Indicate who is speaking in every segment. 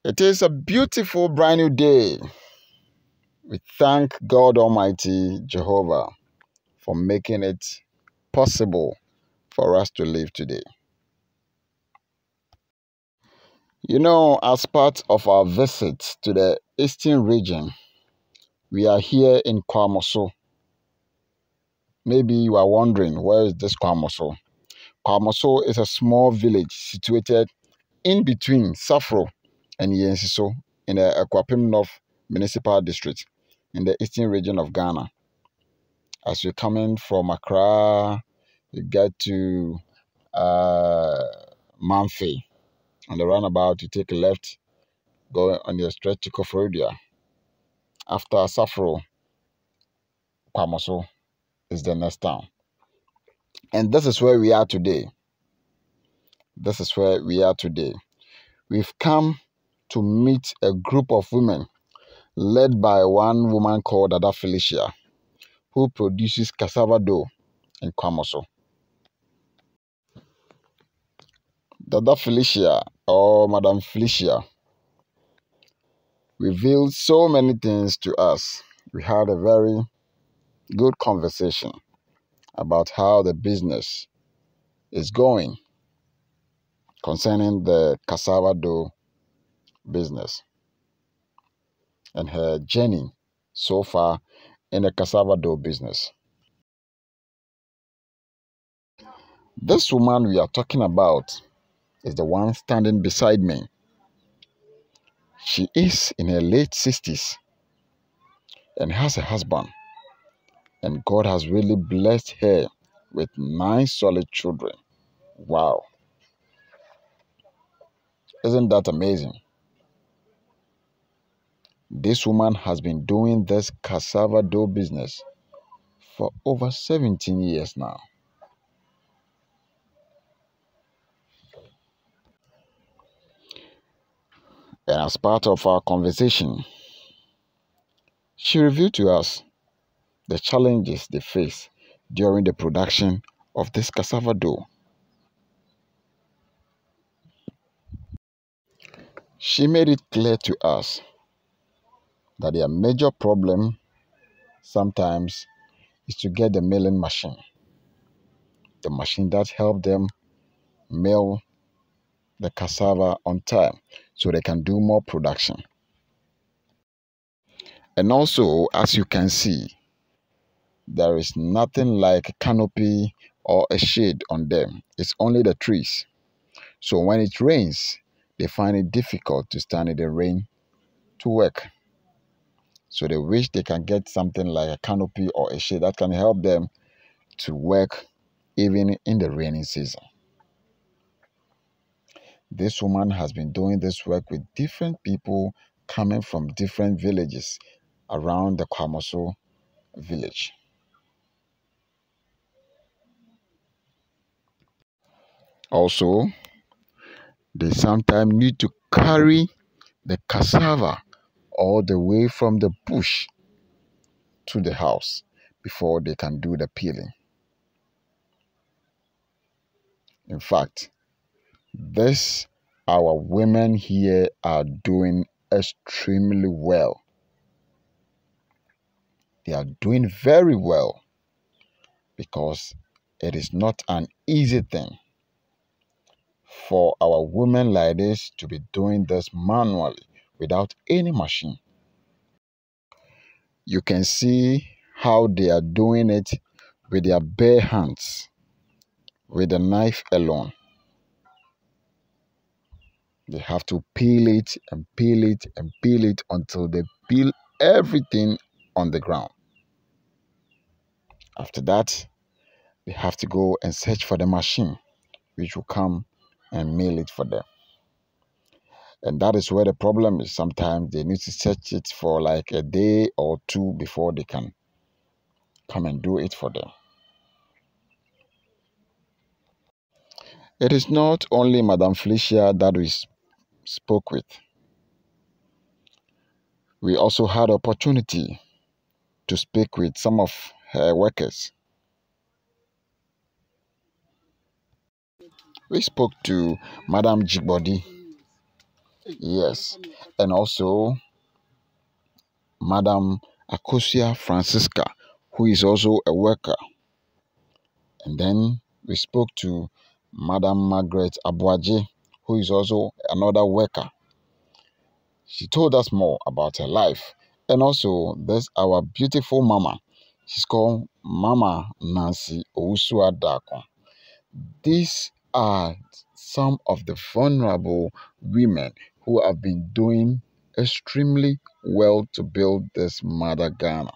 Speaker 1: It is a beautiful brand new day. We thank God Almighty Jehovah for making it possible for us to live today. As part of our visit to the Eastern region, we are here in KWAMOSO. Maybe you are wondering, where is this KWAMOSO? KWAMOSO is a small village situated in between Safro and Yensiso in the Akwapim North Municipal District in the Eastern region of Ghana. As you're coming from Accra, you get to Manfe. On the roundabout, you take a left, go on your stretch to Koforidua. After Safro, KWAMOSO is the next town. And this is where we are today. This is where we are today. We've come to meet a group of women led by one woman called Dada Felicia, who produces cassava dough in KWAMOSO. Dada Felicia, or Madam Felicia, revealed so many things to us. We had a very good conversation about how the business is going concerning the cassava dough business and her journey so far in the cassava dough business. This woman we are talking about is the one standing beside me. She is in her late 60s and has a husband, and God has really blessed her with 9 solid children. Wow. Isn't that amazing? This woman has been doing this cassava dough business for over 17 years now. And as part of our conversation, she revealed to us the challenges they face during the production of this cassava dough. She made it clear to us that their major problem sometimes is to get the milling machine, the machine that helps them mill the cassava on time so they can do more production. And also, as you can see, there is nothing like a canopy or a shade on them. It's only the trees. So when it rains, they find it difficult to stand in the rain to work. So they wish they can get something like a canopy or a shade that can help them to work even in the rainy season. This woman has been doing this work with different people coming from different villages around the KWAMOSO village. Also, they sometimes need to carry the cassava all the way from the bush to the house before they can do the peeling. In fact, our women here are doing extremely well. They are doing very well because it is not an easy thing for our women like this to be doing this manually without any machine. You can see how they are doing it with their bare hands, with the knife alone. They have to peel it and peel it and peel it until they peel everything on the ground. After that, they have to go and search for the machine which will come and mill it for them. And that is where the problem is. Sometimes they need to search it for like a day or two before they can come and do it for them. It is not only Madame Felicia that we spoke with. We also had opportunity to speak with some of her workers. We spoke to Madame Jibodi, Yes. And also Madam Akosia Francisca, who is also a worker. And then we spoke to Madam Margaret Abuaje, who is also another worker. She told us more about her life. And also, there's our beautiful mama. She's called Mama Nancy Owusua Dako. These are some of the vulnerable women who have been doing extremely well to build this mother Ghana.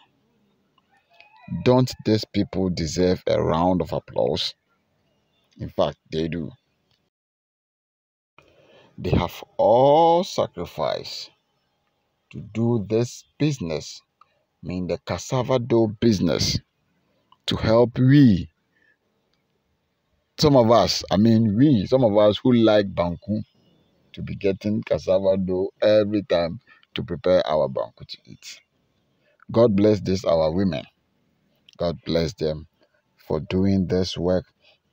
Speaker 1: Don't these people deserve a round of applause? In fact, they do. They have all sacrificed to do this business, I mean the cassava dough business, to help some of us who like banku, to be getting cassava dough every time to prepare our banku to eat. God bless this our women. God bless them for doing this work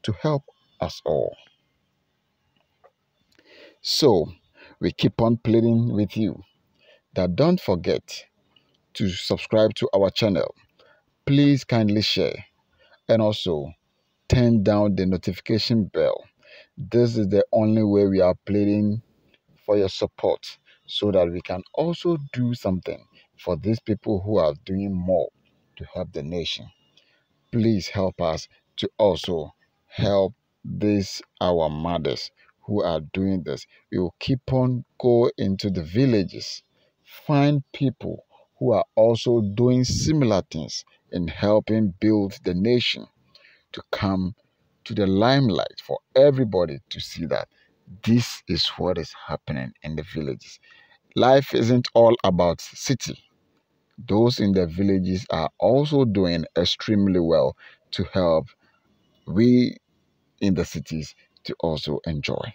Speaker 1: to help us all. So we keep on pleading with you that don't forget to subscribe to our channel. Please kindly share and also turn down the notification bell. This is the only way we are pleading for your support so that we can also do something for these people who are doing more to help the nation. Please help us to also help these our mothers who are doing this. We will keep on go into the villages, find people who are also doing similar things in helping build the nation to come to the limelight for everybody to see that this is what is happening in the villages. Life isn't all about city. Those in the villages are also doing extremely well to help we in the cities to also enjoy.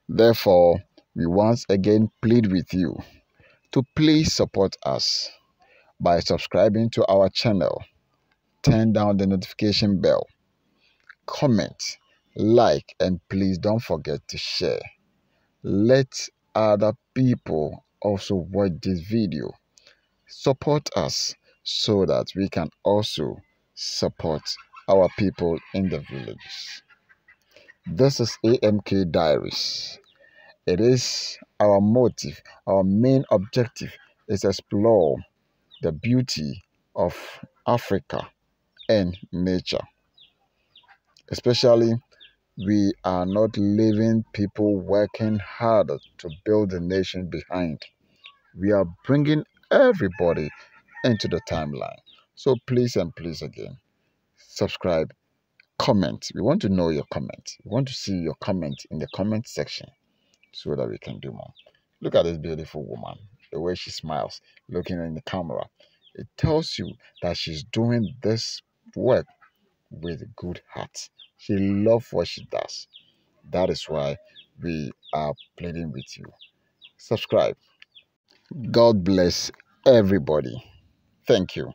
Speaker 1: Therefore, we once again plead with you to please support us by subscribing to our channel, turn down the notification bell, comment, like, and please don't forget to share. Let other people also watch this video. Support us so that we can also support our people in the villages. This is AMK Diaries. It is our motive, our main objective is explore the beauty of Africa and nature. Especially, we are not leaving people working harder to build the nation behind. We are bringing everybody into the timeline. So please and please again, subscribe, comment. We want to know your comment. We want to see your comment in the comment section so that we can do more. Look at this beautiful woman, the way she smiles, looking in the camera. It tells you that she's doing this work with a good heart. She loves what she does. That is why we are pleading with you. Subscribe. God bless everybody. Thank you.